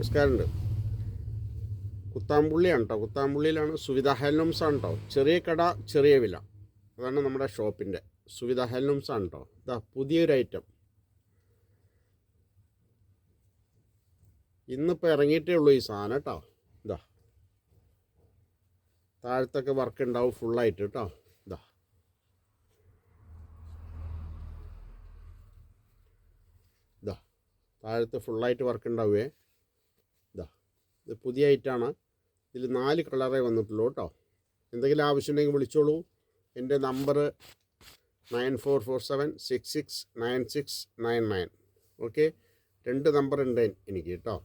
നമസ്കാരമുണ്ട്. കുത്താമ്പുള്ളിയാണ് കേട്ടോ. കുത്താമ്പുള്ളിയിലാണ് സുവിധ ഹാൻഡ്ലൂംസ് ആണ് കേട്ടോ. ചെറിയ കട ചെറിയ വില, അതാണ് നമ്മുടെ ഷോപ്പിൻ്റെ. സുവിധ ഹാൻഡ്ലൂംസ് ആണ് കേട്ടോ. ഇതാ പുതിയൊരു ഐറ്റം ഇന്നിപ്പോൾ ഇറങ്ങിയിട്ടേ ഉള്ളൂ ഈ സാധനം കേട്ടോ. ഇതാ താഴത്തൊക്കെ വർക്ക് ഉണ്ടാവും ഫുള്ളായിട്ട് കേട്ടോ. ഇതാ ഇതാ താഴത്ത് ഫുള്ളായിട്ട് വർക്ക് ഉണ്ടാവുകയെ. ഇതാ ഇത് പുതിയ ഐറ്റമാണ്. ഇതിൽ 4 കളറേ വന്നിട്ടുള്ളൂ കേട്ടോ. എന്തെങ്കിലും ആവശ്യമുണ്ടെങ്കിൽ വിളിച്ചോളൂ. എൻ്റെ നമ്പർ 9447669699. ഓക്കെ, 2 നമ്പർ ഉണ്ട് എനിക്ക് കേട്ടോ.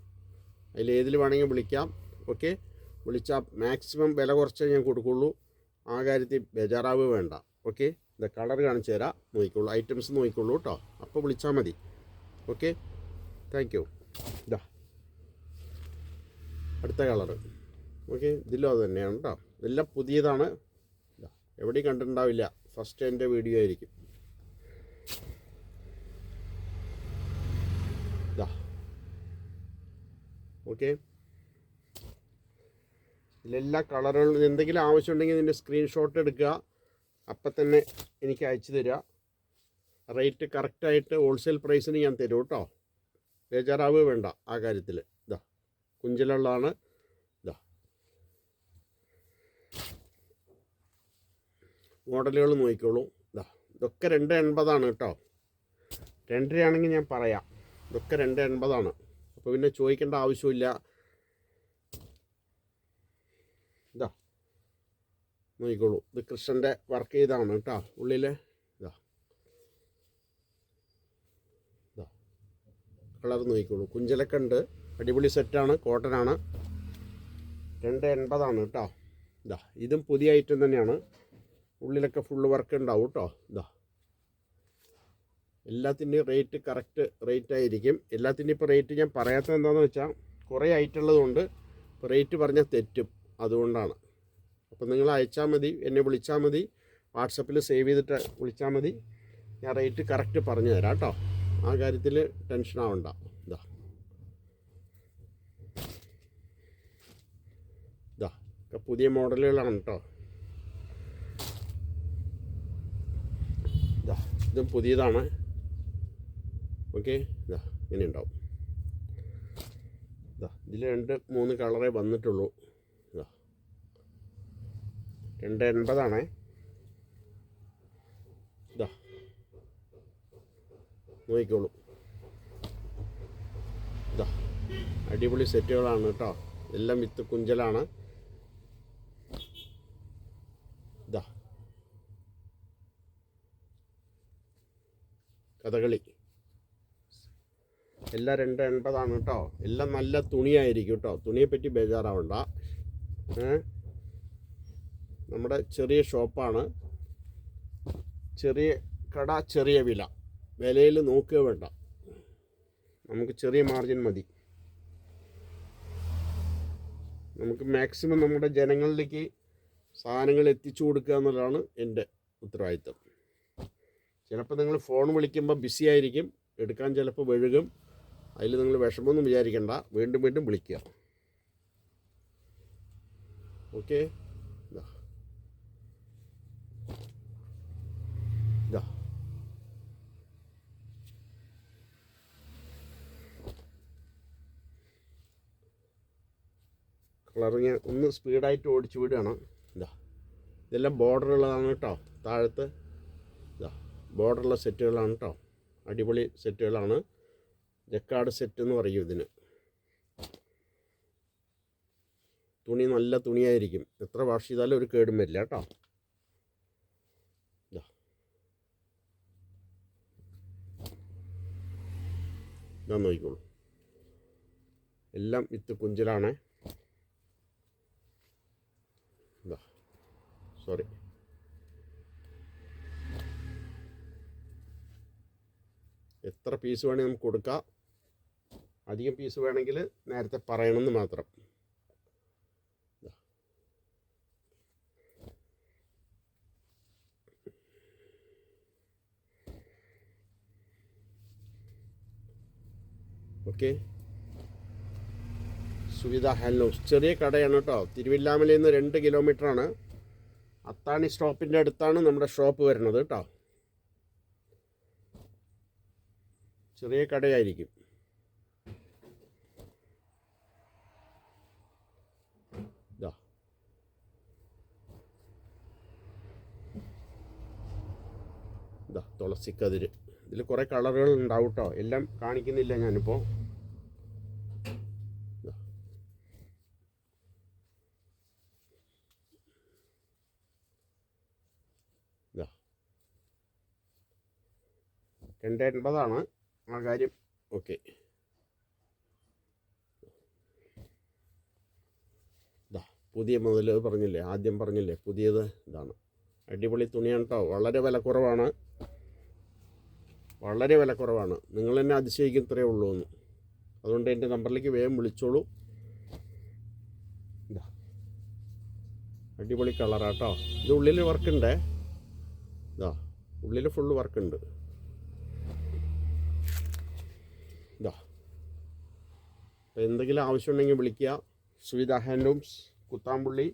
അതിൽ ഏതിൽ വേണമെങ്കിൽ വിളിക്കാം. ഓക്കെ, വിളിച്ചാൽ മാക്സിമം വില കുറച്ചേ ഞാൻ കൊടുക്കുള്ളൂ. ആ കാര്യത്തിൽ ബേജാറാവ് വേണ്ട. ഓക്കെ, ഇത് കളർ കാണിച്ചു തരാം, നോക്കിക്കോളൂ. ഐറ്റംസ് നോക്കിക്കോളൂ കേട്ടോ. അപ്പോൾ വിളിച്ചാൽ മതി. Okay, thank you. ഇതാ അടുത്ത കളറ്. ഓക്കെ, ഇതിലും അത് തന്നെയാണ് കേട്ടോ. ഇതെല്ലാം പുതിയതാണ്. ഇതാ എവിടെയും കണ്ടിട്ടുണ്ടാവില്ല, ഫസ്റ്റ് എൻ്റെ വീഡിയോ ആയിരിക്കും. ഇതാ ഓക്കെ, ഇതിലെല്ലാ കളറുകളും. എന്തെങ്കിലും ആവശ്യമുണ്ടെങ്കിൽ ഇതിൻ്റെ സ്ക്രീൻഷോട്ട് എടുക്കുക, അപ്പം തന്നെ എനിക്ക് അയച്ചു തരിക. റേറ്റ് കറക്റ്റായിട്ട് ഹോൾസെയിൽ പ്രൈസിന് ഞാൻ തരും കേട്ടോ. ബേജാറാവ് വേണ്ട ആ കാര്യത്തിൽ. ഇതാ കുഞ്ചലുള്ളതാണ്. ഇതാ മോഡലുകൾ നോക്കിക്കോളൂ. ഇതാ ഇതൊക്കെ 280 കേട്ടോ. 2.5 ആണെങ്കിൽ ഞാൻ പറയാം. ഇതൊക്കെ 280. അപ്പോൾ പിന്നെ ചോദിക്കേണ്ട ആവശ്യമില്ല. ഇതാ നോക്കിക്കോളൂ. ഇത് കൃഷ്ണൻ്റെ വർക്ക് ചെയ്താണ് കേട്ടോ ഉള്ളിൽ. ഇതാ ഇതാ കളർ നോക്കിക്കോളൂ. കുഞ്ചലൊക്കെ ഉണ്ട്. അടിപൊളി സെറ്റാണ്, കോട്ടനാണ്. 280 കേട്ടോ. ഇതാ ഇതും പുതിയ ഐറ്റം തന്നെയാണ്. ഉള്ളിലൊക്കെ ഫുള്ള് വർക്ക് ഉണ്ടാവും കേട്ടോ. ഇതാ എല്ലാത്തിൻ്റെയും റേറ്റ് കറക്റ്റ് റേറ്റ് ആയിരിക്കും. എല്ലാത്തിൻ്റെയും ഇപ്പോൾ റേറ്റ് ഞാൻ പറയാത്തത് എന്താണെന്ന് വെച്ചാൽ കുറേ ഐറ്റം ഉള്ളതുകൊണ്ട് ഇപ്പോൾ റേറ്റ് പറഞ്ഞാൽ തെറ്റും, അതുകൊണ്ടാണ്. അപ്പോൾ നിങ്ങൾ അയച്ചാൽ മതി, എന്നെ വിളിച്ചാൽ മതി. വാട്സപ്പിൽ സേവ് ചെയ്തിട്ട് വിളിച്ചാൽ മതി. ഞാൻ റേറ്റ് കറക്റ്റ് പറഞ്ഞു തരാം കേട്ടോ. ആ കാര്യത്തിൽ ടെൻഷൻ ആവണ്ട. ഇതാ ഇതാ ഒക്കെ പുതിയ മോഡലുകളാണ് കേട്ടോ. ഇതാ ഇതും പുതിയതാണ്. ഓക്കെ, ഇതാ ഇങ്ങനെ ഉണ്ടാവും. ഇതാ ഇതിൽ 2-3 കളറേ വന്നിട്ടുള്ളൂ. ഇതാ 280. ഇതാ നോക്കിക്കോളൂ. ഇതാ അടിപൊളി സെറ്റുകളാണ് കേട്ടോ. എല്ലാം വിത്ത് കുഞ്ചലാണ്. ഇതാ കഥകളി എല്ലാം 280 കേട്ടോ. എല്ലാം നല്ല തുണിയായിരിക്കും കേട്ടോ. തുണിയെപ്പറ്റി ബേജാറാവണ്ട. നമ്മുടെ ചെറിയ ഷോപ്പാണ്, ചെറിയ കട ചെറിയ വില. വിലയിൽ നോക്കുക വേണ്ട, നമുക്ക് ചെറിയ മാർജിൻ മതി. നമുക്ക് മാക്സിമം നമ്മുടെ ജനങ്ങളിലേക്ക് സാധനങ്ങൾ എത്തിച്ചു കൊടുക്കുക എന്നുള്ളതാണ് എൻ്റെ ഉത്തരവാദിത്തം. ചിലപ്പോൾ നിങ്ങൾ ഫോൺ വിളിക്കുമ്പോൾ ബിസി ആയിരിക്കും, എടുക്കാൻ ചിലപ്പോൾ വഴുകും. അതിൽ നിങ്ങൾ വിഷമമൊന്നും വിചാരിക്കണ്ട, വീണ്ടും വീണ്ടും വിളിക്കുക. ഓക്കെ, ഇതാ ഇതാ കളറിങ് ഒന്ന് സ്പീഡായിട്ട് ഓടിച്ചു വിടുകയാണ്. ഇതാ ഇതെല്ലാം ബോർഡറുള്ളതാണ് കേട്ടോ. താഴത്ത് ഇതാ ബോർഡറുള്ള സെറ്റുകളാണ് കേട്ടോ. അടിപൊളി സെറ്റുകളാണ്. ജക്കാർഡ് സെറ്റ് എന്ന് പറയും ഇതിന്. തുണി നല്ല തുണിയായിരിക്കും. എത്ര വാഷ് ചെയ്താലും ഒരു കേടും വരില്ല കേട്ടോ. ഇതാ നോക്കിക്കോളൂ. എല്ലാം വിത്ത് കുഞ്ചലാണ്. ഇതാ സോറി, എത്ര പീസ് വേണമെങ്കിൽ നമുക്ക് കൊടുക്കാം. അധികം പീസ് വേണമെങ്കിൽ നേരത്തെ പറയണമെന്ന് മാത്രം. Okay, Suvidha handlooms. ചെറിയ കടയാണ് കേട്ടോ. തിരുവില്ലാമലയിൽ നിന്ന് 2 കിലോമീറ്ററാണ്. അത്താണി സ്റ്റോപ്പിൻ്റെ അടുത്താണ് നമ്മുടെ ഷോപ്പ് വരുന്നത് കേട്ടോ. ചെറിയ കടയായിരിക്കും. ഇതാ ഇതാ തുളസിക്കതിര്. ഇതിൽ കുറേ കളറുകൾ ഉണ്ടാവും കേട്ടോ. എല്ലാം കാണിക്കുന്നില്ല ഞാനിപ്പോൾ. ഇതാ 280 ആ കാര്യം. ഓക്കെ, ഇതാ പുതിയ മുതൽ പറഞ്ഞില്ലേ, ആദ്യം പറഞ്ഞില്ലേ, പുതിയത് ഇതാണ്. അടിപൊളി തുണിയാണ് കേട്ടോ. വളരെ വിലക്കുറവാണ്, വളരെ വിലക്കുറവാണ്. നിങ്ങൾ തന്നെ അതിശയിക്കും ഇത്രയേ ഉള്ളൂ എന്ന്. അതുകൊണ്ട് എൻ്റെ നമ്പറിലേക്ക് വേഗം വിളിച്ചോളൂ. ഇതാ അടിപൊളി കളറാട്ടോ. ഇത് ഉള്ളിൽ വർക്കുണ്ടേ. ഇതാ ഉള്ളിൽ ഫുള്ള് വർക്കുണ്ട്. ഇതാ അപ്പോൾ എന്തെങ്കിലും ആവശ്യമുണ്ടെങ്കിൽ വിളിക്കുക. സുവിധ ഹാൻഡ്ലൂംസ്, കുത്താമ്പുള്ളി.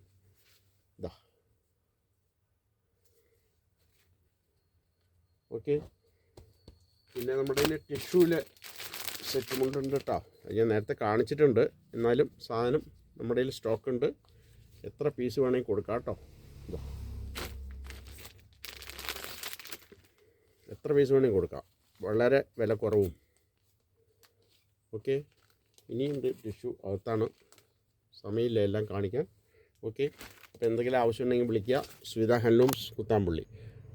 ഇതാ ഓക്കെ. പിന്നെ നമ്മുടെ കയ്യിൽ ടിഷ്യൂവിൽ സെറ്റ് മുണ്ടുണ്ട് കേട്ടോ. ഞാൻ നേരത്തെ കാണിച്ചിട്ടുണ്ട്, എന്നാലും സാധനം നമ്മുടെ കയ്യിൽ സ്റ്റോക്ക് ഉണ്ട്. എത്ര പീസ് വേണമെങ്കിൽ കൊടുക്കാം കേട്ടോ. ഇതാ എത്ര പീസ് വേണമെങ്കിൽ കൊടുക്കാം, വളരെ വില കുറവും. ഓക്കെ, ഇനിയുണ്ട് ടിഷ്യൂ അകത്താണ്, സമയമില്ല എല്ലാം കാണിക്കാൻ. ഓക്കെ, അപ്പോൾ എന്തെങ്കിലും ആവശ്യമുണ്ടെങ്കിൽ വിളിക്കുക. Suvidha handlooms, Kuthampully,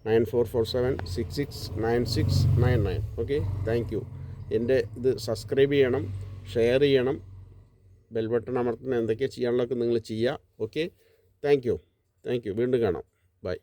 9447669699. Okay, thank you. എൻ്റെ ഇത് സബ്സ്ക്രൈബ് ചെയ്യണം, ഷെയർ ചെയ്യണം, ബെൽ ബട്ടൺ അമർത്തുന്ന എന്തൊക്കെയാണ് ചെയ്യാനുള്ളതൊക്കെ നിങ്ങൾ ചെയ്യുക. Okay, thank you. വീണ്ടും കാണാം. ബൈ.